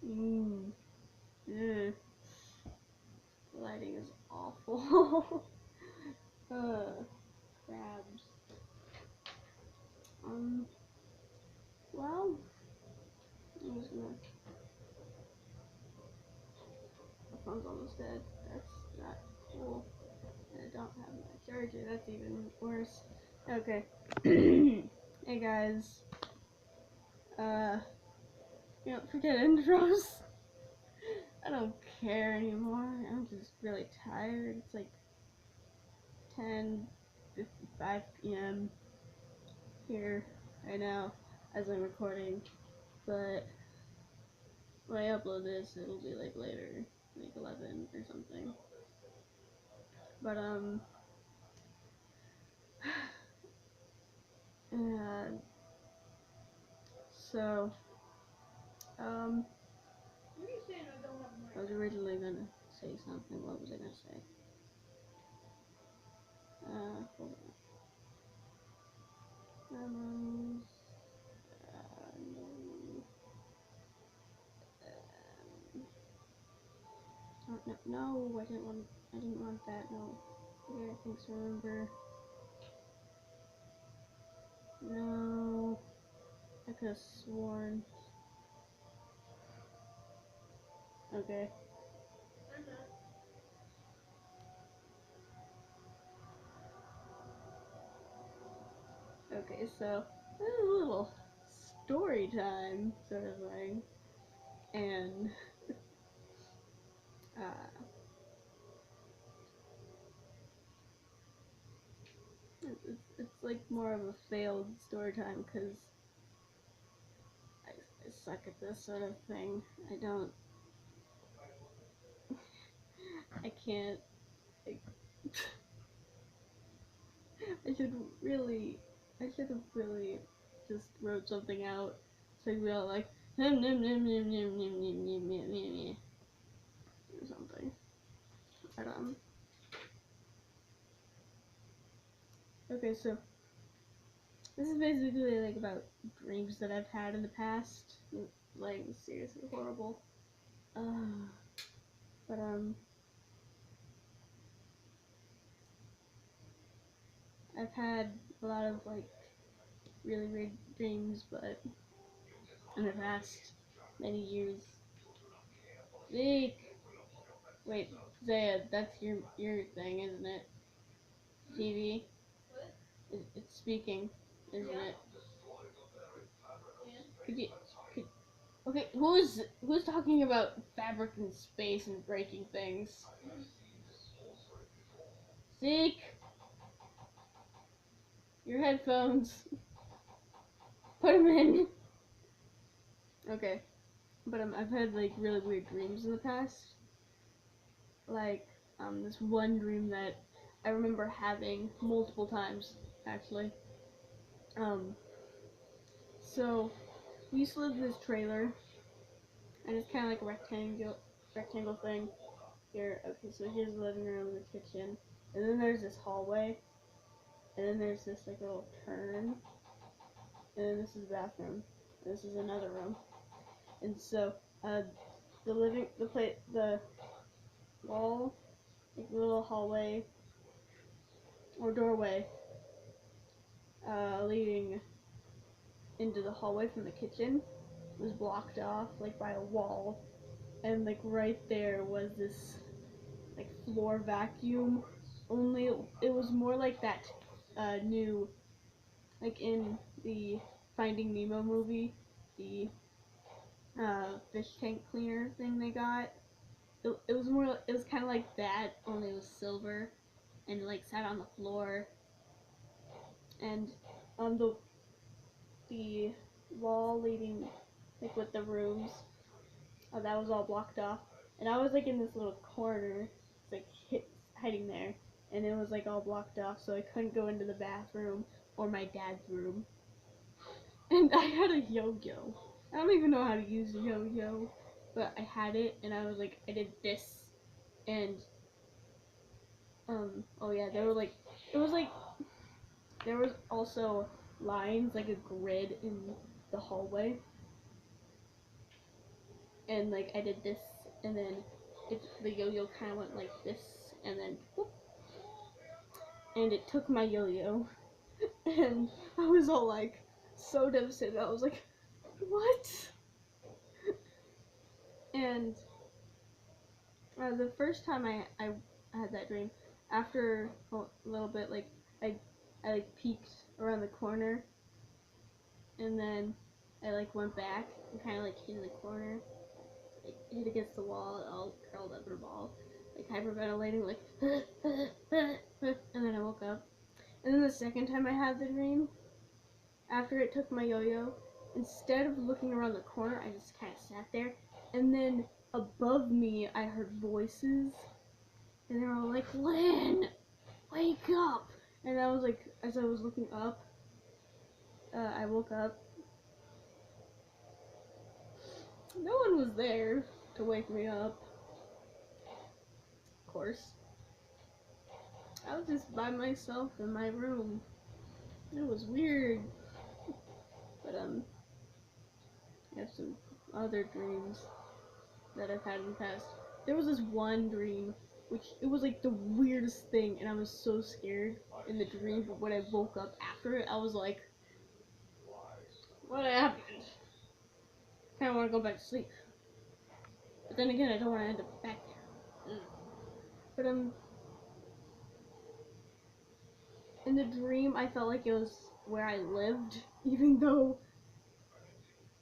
Mmm. The lighting is awful. Crabs. Well, I'm just gonna. My phone's almost dead. That's not cool. And I don't have my charger. That's even worse. Okay. Hey guys. Forget intros. I don't care anymore. I'm just really tired. It's like 10:55 p.m. here right now as I'm recording. But when I upload this, it'll be like later, like 11 or something. But and so I was originally gonna say something. What was I gonna say? Hold on. No, I didn't want that. No. Okay, thanks. Remember. No, I could have sworn. Okay. Okay, so a little story time sort of thing, and uh, it's like more of a failed story time because I suck at this sort of thing. I can't. I, I should have really just wrote something out so we all like or something. But okay, so this is basically like about dreams that I've had in the past, like seriously horrible. But I've had a lot of like really weird dreams, but in the past many years. Zeke, wait, Zaya, that's your thing, isn't it? TV. It's speaking, isn't it? Could you? Could, okay, who's talking about fabric and space and breaking things? Zeke, your headphones. Put them in. Okay, but I've had like really weird dreams in the past. Like this one dream that I remember having multiple times actually. Um, so we used to live in this trailer, and it's kind of like a rectangle thing. Here, okay, so here's the living room, the kitchen, and then there's this hallway, and then there's this like little turn, and then this is the bathroom, and this is another room, and so the wall, like the little hallway or doorway, leading into the hallway from the kitchen was blocked off like by a wall, and like right there was this like floor vacuum, only it was more like that new, like in the Finding Nemo movie, the fish tank cleaner thing they got. It was kind of like that, only it was silver and like sat on the floor, and on the wall leading like with the rooms, that was all blocked off, and I was like in this little corner, like hiding there, and it was like all blocked off, so I couldn't go into the bathroom or my dad's room. And I had a yo-yo. I don't even know how to use a yo-yo, but I had it, and I was like, I did this, and oh yeah, it was like there was also lines, like a grid in the hallway, and like I did this, and then the yo-yo kind of went like this, and then whoop, and it took my yo-yo, and I was all like so devastated. I was like, what? And the first time I had that dream, after a little bit, like I like peeked around the corner, and then I like went back and kind of like hid in the corner, like hit against the wall, all curled up in a ball, like hyperventilating, like and then I woke up. And then the second time I had the dream, after it took my yo-yo, instead of looking around the corner, I just kind of sat there, and then above me I heard voices, and they were all like, "Lynn, wake up!" And I was like, as I was looking up, I woke up. No one was there to wake me up, of course. I was just by myself in my room. It was weird. But I have some other dreams that I've had in the past. There was this one dream, which it was like the weirdest thing, and I was so scared in the dream, but when I woke up after it, I was like, what happened? I kinda wanna go back to sleep. But then again, I don't wanna end up back there. But in the dream, I felt like it was where I lived, even though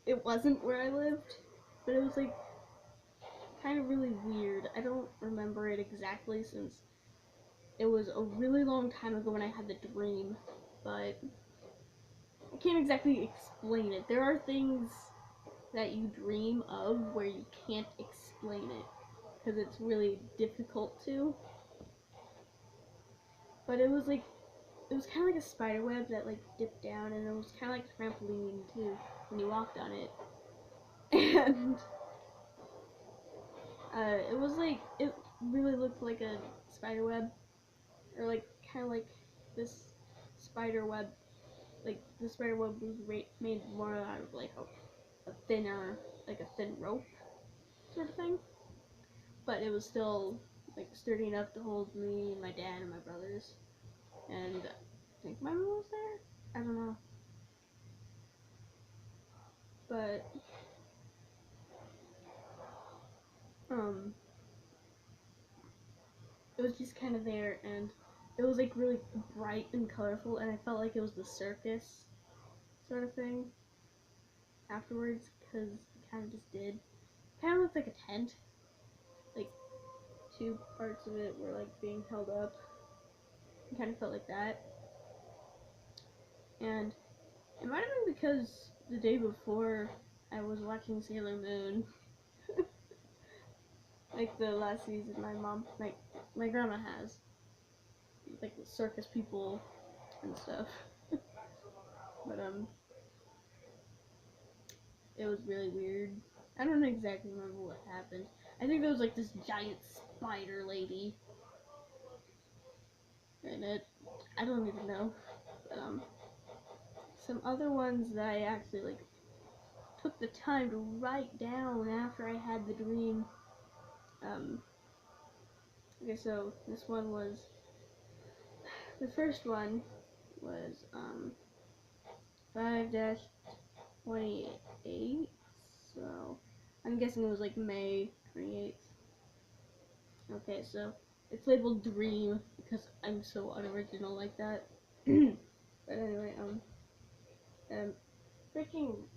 it wasn't where I lived. But it was like kind of really weird. I don't remember it exactly since it was a really long time ago when I had the dream, but I can't exactly explain it. There are things that you dream of where you can't explain it because it's really difficult to. But it was kind of like a spider web that like dipped down, and it was kind of like a trampoline too when you walked on it. And it was like, it really looked like a spider web, or like kind of like this spider web, like the spider web was made more out of like a thinner, like a thin rope sort of thing, but it was still like sturdy enough to hold me and my dad and my brothers, and I think my mom was there. I don't know, but um, it was just kind of there, and it was like really bright and colorful, and I felt like it was the circus sort of thing afterwards, because it kind of just did. Kind of looked like a tent, like two parts of it were like being held up. It kind of felt like that, and it might have been because the day before I was watching Sailor Moon, like the last season. My grandma has like the circus people and stuff, but it was really weird. I don't exactly remember what happened. I think there was like this giant spider lady, and I don't even know. But some other ones that I actually like took the time to write down after I had the dream. Okay, so this one was, the first one was 5-28. So I'm guessing it was like May 28th. Okay, so it's labeled Dream because I'm so unoriginal like that. But anyway, freaking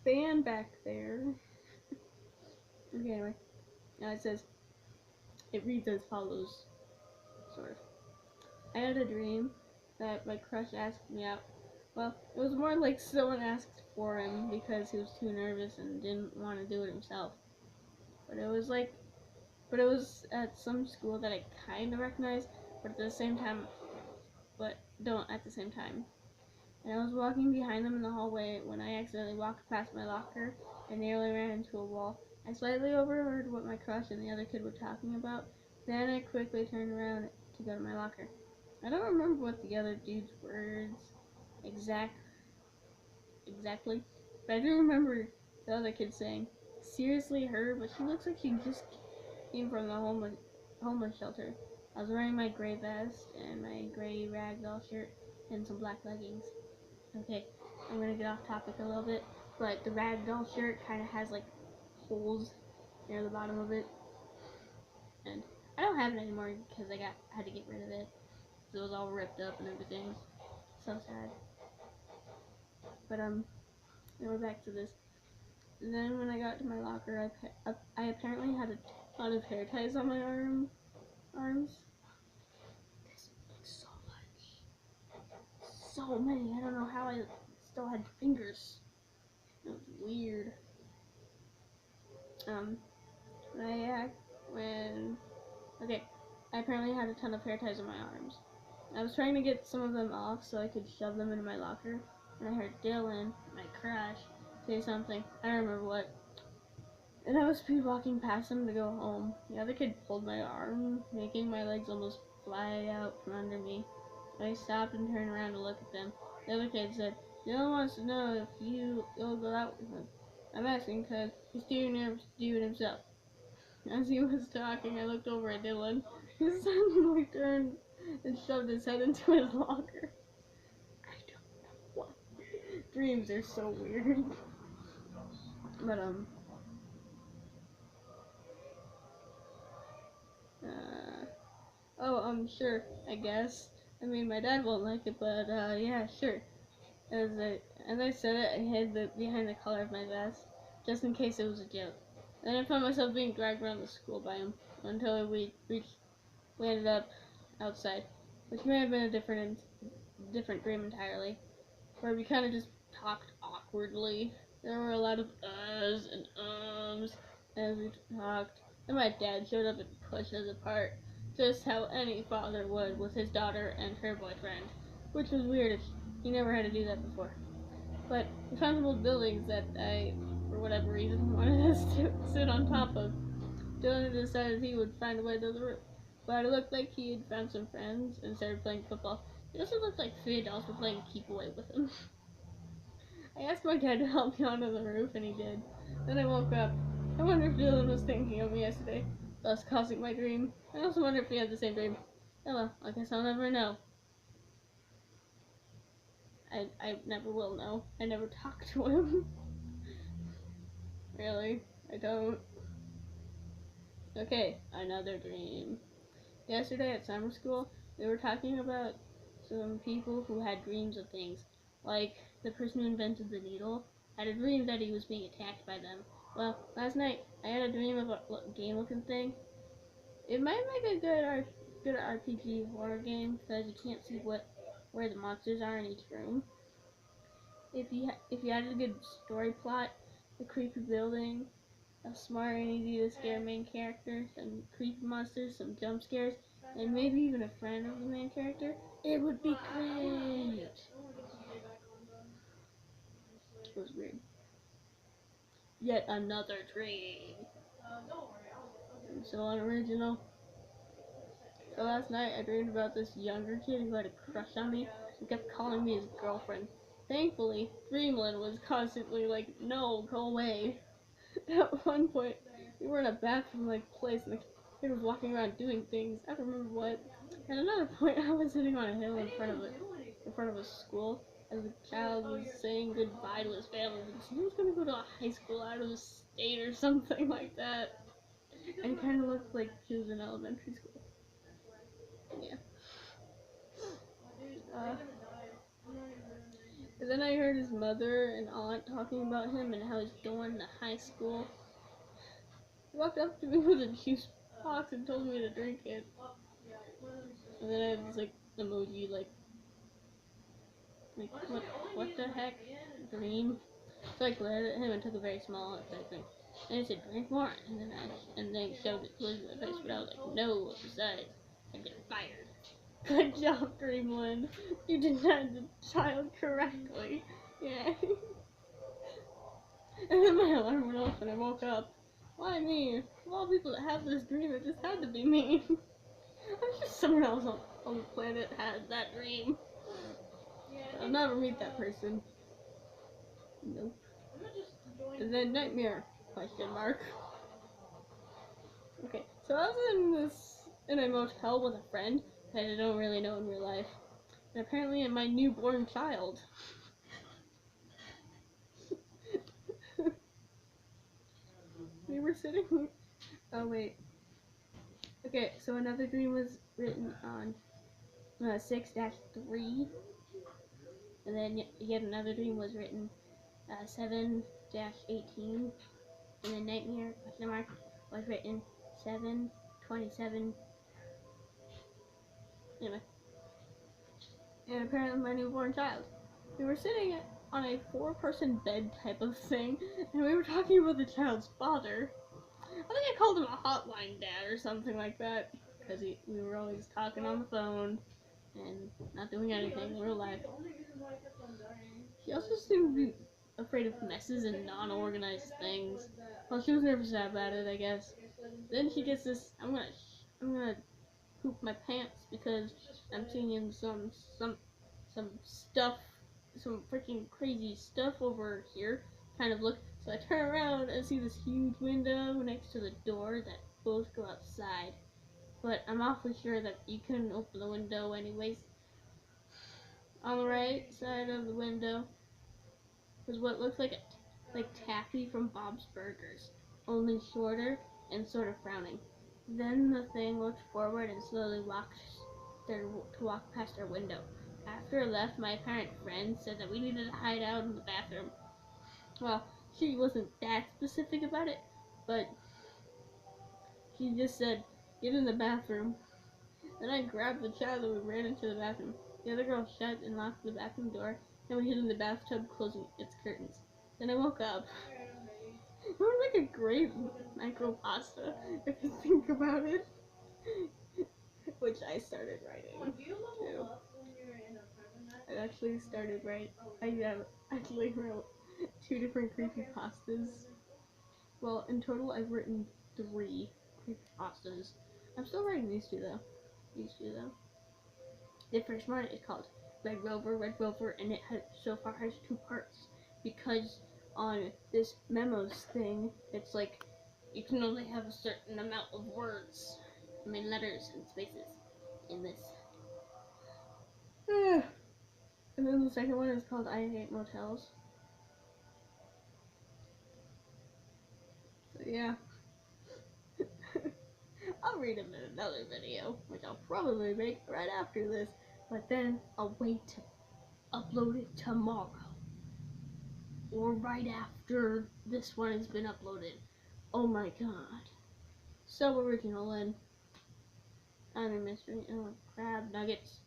fan back there. Okay, anyway, it says, it reads as follows, sort of. I had a dream that my crush asked me out. Well, it was more like someone asked for him because he was too nervous and didn't want to do it himself. But it was like, but it was at some school that I kind of recognized, but at the same time, but don't at the same time. And I was walking behind them in the hallway when I accidentally walked past my locker and nearly ran into a wall. I slightly overheard what my crush and the other kid were talking about. Then I quickly turned around to go to my locker. I don't remember what the other dude's words exactly, but I do remember the other kid saying, seriously her, but she looks like she just came from the homeless shelter. I was wearing my gray vest and my gray ragdoll shirt and some black leggings. Okay, I'm gonna get off topic a little bit, but the ragdoll shirt kind of has like holes near the bottom of it, and I don't have it anymore because I had to get rid of it. So it was all ripped up and everything. So sad. But now we're back to this. And then when I got to my locker, I apparently had a ton of hair ties on my arms. This makes so much. So many. I don't know how I still had fingers. It was weird. Okay, I apparently had a ton of hair ties on my arms. I was trying to get some of them off so I could shove them into my locker, and I heard Dylan, my crush, say something. I don't remember what. And I was speed walking past him to go home. The other kid pulled my arm, making my legs almost fly out from under me. I stopped and turned around to look at them. The other kid said, Dylan wants to know if you'll go out with him. I'm asking because he's too nervous to do it himself. As he was talking, I looked over at Dylan. He suddenly turned and shoved his head into his locker. I don't know what. Dreams are so weird. But, sure, I guess. I mean, my dad won't like it, but, yeah, sure. As I said it, I hid behind the collar of my vest, just in case it was a joke. Then I found myself being dragged around the school by him, until we ended up outside, which may have been a different dream entirely, where we kind of just talked awkwardly. There were a lot of uhs and ums as we talked, and my dad showed up and pushed us apart, just how any father would with his daughter and her boyfriend, which was weird. He never had to do that before. But we found some old buildings that I, for whatever reason, wanted us to sit on top of. Dylan decided he would find a way to the roof, but it looked like he had found some friends and started playing football. It also looked like 3 adults were playing keep away with him. I asked my dad to help me onto the roof, and he did. Then I woke up. I wonder if Dylan was thinking of me yesterday, thus causing my dream. I also wonder if he had the same dream. Oh well, I guess I'll never know. I never will know. I never talked to him. Really, I don't. Okay, another dream. Yesterday at summer school, they were talking about some people who had dreams of things. Like, the person who invented the needle had a dream that he was being attacked by them. Well, last night, I had a dream of a game-looking thing. It might make a good RPG horror game, because you can't see where the monsters are in each room. If you had a good story plot, a creepy building, a smart and easy to scare main character, some creepy monsters, some jump scares, and maybe even a friend of the main character, it would be great. It was weird. Yet another dream. So unoriginal. So last night I dreamed about this younger kid who had a crush on me and kept calling me his girlfriend. Thankfully, Dreamland was constantly like, no, go away. At one point, we were in a bathroom-like place and the kid was walking around doing things. I don't remember what. At another point, I was sitting on a hill in front of a school as the child was saying goodbye to his family because he was going to go to a high school out of the state or something like that. And kind of looked like he was in elementary school. Yeah. And then I heard his mother and aunt talking about him and how he's going to high school. He walked up to me with a juice box and told me to drink it. And then I had this like emoji like what the heck? Dream. So I glared at him and took a very small drink. And he said, drink more, and then he shoved it towards my face, but I was like, no, besides, I get fired. Good job, Dreamland. You denied the child correctly. Yeah. And then my alarm went off and I woke up. Why me? Of all people that have this dream, it just had to be me. I'm sure someone else on the planet had that dream. I'll never meet that person. Nope. And then nightmare. Question mark. Okay, so I was in a motel with a friend that I don't really know in real life. And apparently my newborn child. We were sitting. Oh wait. Okay, so another dream was written on 6-3, and then yet another dream was written 7-18, and then nightmare question mark was written 7-27. Anyway, and apparently my newborn child. We were sitting on a 4-person bed type of thing, and we were talking about the child's father. I think I called him a hotline dad or something like that, because we were always talking on the phone and not doing anything in real life. She also seemed to be afraid of messes and non-organized things. Well, she was nervous about it, I guess. Then she gets this, I'm gonna poop my pants because I'm seeing some stuff, some freaking crazy stuff over here, kind of look. So I turn around and see this huge window next to the door that both go outside. But I'm awfully sure that you couldn't open the window anyways. On the right side of the window was what looks like Taffy from Bob's Burgers, only shorter and sort of frowning. Then the thing looked forward and slowly walked to walk past our window. After it left, my apparent friend said that we needed to hide out in the bathroom. Well, she wasn't that specific about it, but she just said, "Get in the bathroom." Then I grabbed the child and we ran into the bathroom. The other girl shut and locked the bathroom door, and we hid in the bathtub, closing its curtains. Then I woke up. It would make a great micro pasta if you think about it. Which I started writing too. I actually started writing. I actually wrote 2 different creepy pastas. Well, in total, I've written 3 creepy pastas. I'm still writing these two though. The first one is called Red Rover, and it so far has 2 parts because on this memos thing, it's like you can only have a certain amount of words, letters and spaces in this. And then the second one is called I Hate Motels. So yeah. I'll read them in another video, which I'll probably make right after this, but then I'll wait to upload it tomorrow. Or right after this one has been uploaded. Oh my god. So original, and I'm a mystery. Crab nuggets.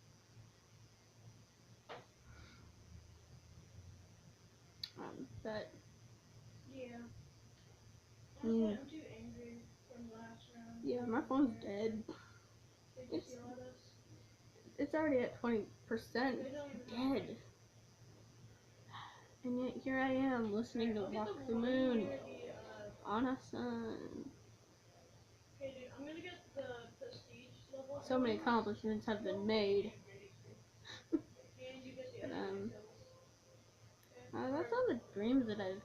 But Yeah. Mm. I'm too angry from last round. Yeah, my phone's dead. Did you yell at us? It's already at 20% dead. And yet here I am listening to Walk the Moon on a sun. Okay, dude, I'm gonna get the prestige level. So many accomplishments have been made. But, that's all the dreams that I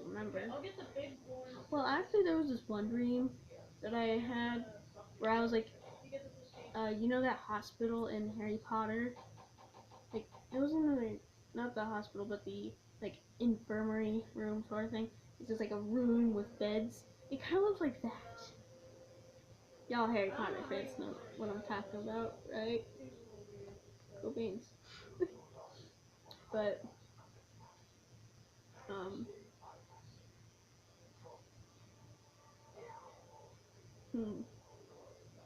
remember. I'll get the big one. Well, actually, there was this one dream that I had where I was like, you know that hospital in Harry Potter? Like, it wasn't not the hospital, but the infirmary room sort of thing. It's just like a room with beds. It kind of looks like that. Y'all Harry Potter fans know what I'm talking about, right? Go beans. But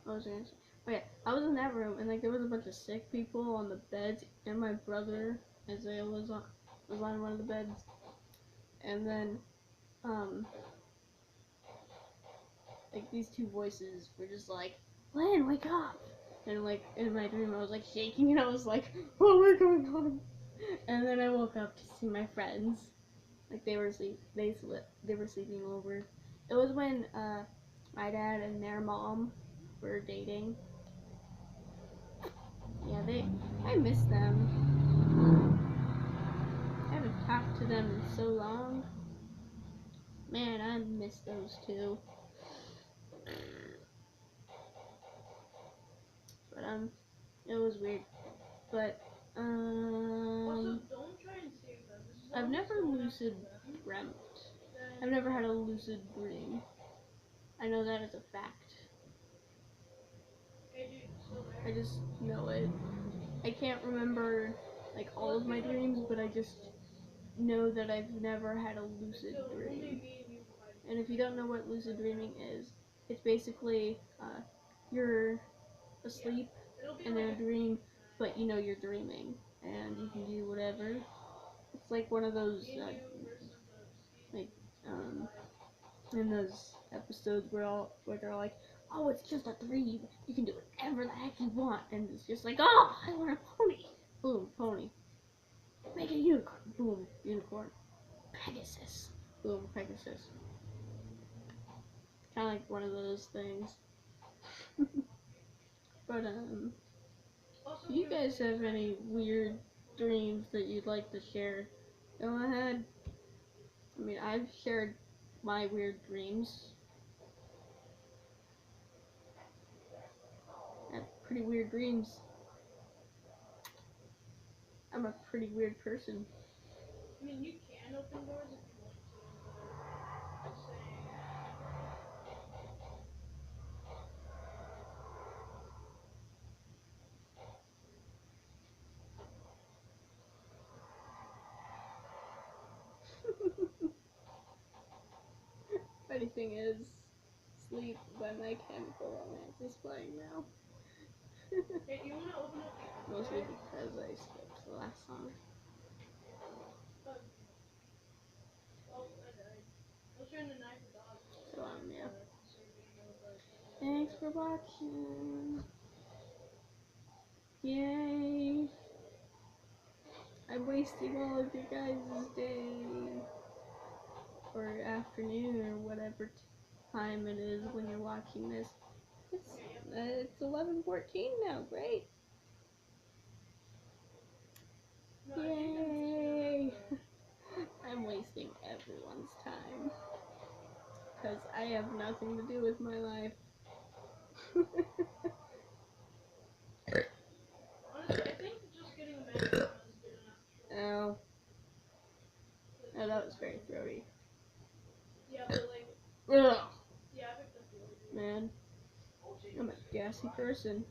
what was I gonna say? Oh yeah, I was in that room and there was a bunch of sick people on the beds, and my brother Isaiah was on one of the beds, and then these 2 voices were just like, "Lynn, wake up!" And in my dream I was like shaking and I was like, "What was going on?" And then I woke up to see my friends. They were sleeping over. It was when my dad and their mom were dating. Yeah, I miss them. I haven't talked to them in so long. Man, I miss those too. But it was weird. But Also, don't try and save them. This is I've all never going lucid after them. dreamt. Then, I've never had a lucid dream. I know that as a fact. Hey, dude, still there? I just know it. I can't remember like all of my dreams, but I just know that I've never had a lucid So only dream. me and you will hide. And if you don't know what lucid dreaming is, it's basically you're asleep It'll be and in a like dream, but you know you're dreaming, and you can do whatever. It's like one of those me and you versus the like in those episodes where they're like, oh, it's just a dream. You can do whatever the heck you want, and it's just like, oh, I want a pony. Boom, pony. Make a unicorn. Boom, unicorn. Pegasus. Boom, Pegasus. Kind of like one of those things. But Also, if you guys have any weird dreams that you'd like to share, go ahead. I mean, I've shared my weird dreams. I have pretty weird dreams. I'm a pretty weird person. I mean, you can open doors if you want to, but just saying. Funny thing is, Sleep by My Chemical Romance is playing now. Hey, do you want to open up the Mostly because I skipped the last song. Oh, I died. I was trying to knife a dog. So yeah. Conserving of, Thanks for watching. Yay! I'm wasting all of your guys' day or afternoon or whatever time it is when you're watching this. It's 11:14 now. Great. No, Yay! I'm wasting everyone's time because I have nothing to do with my life. Honestly, I think just getting a man is good enough. Oh, that was very throaty. Yeah, but like, Ugh. yeah, I picked up the order. Man, I'm a gassy person.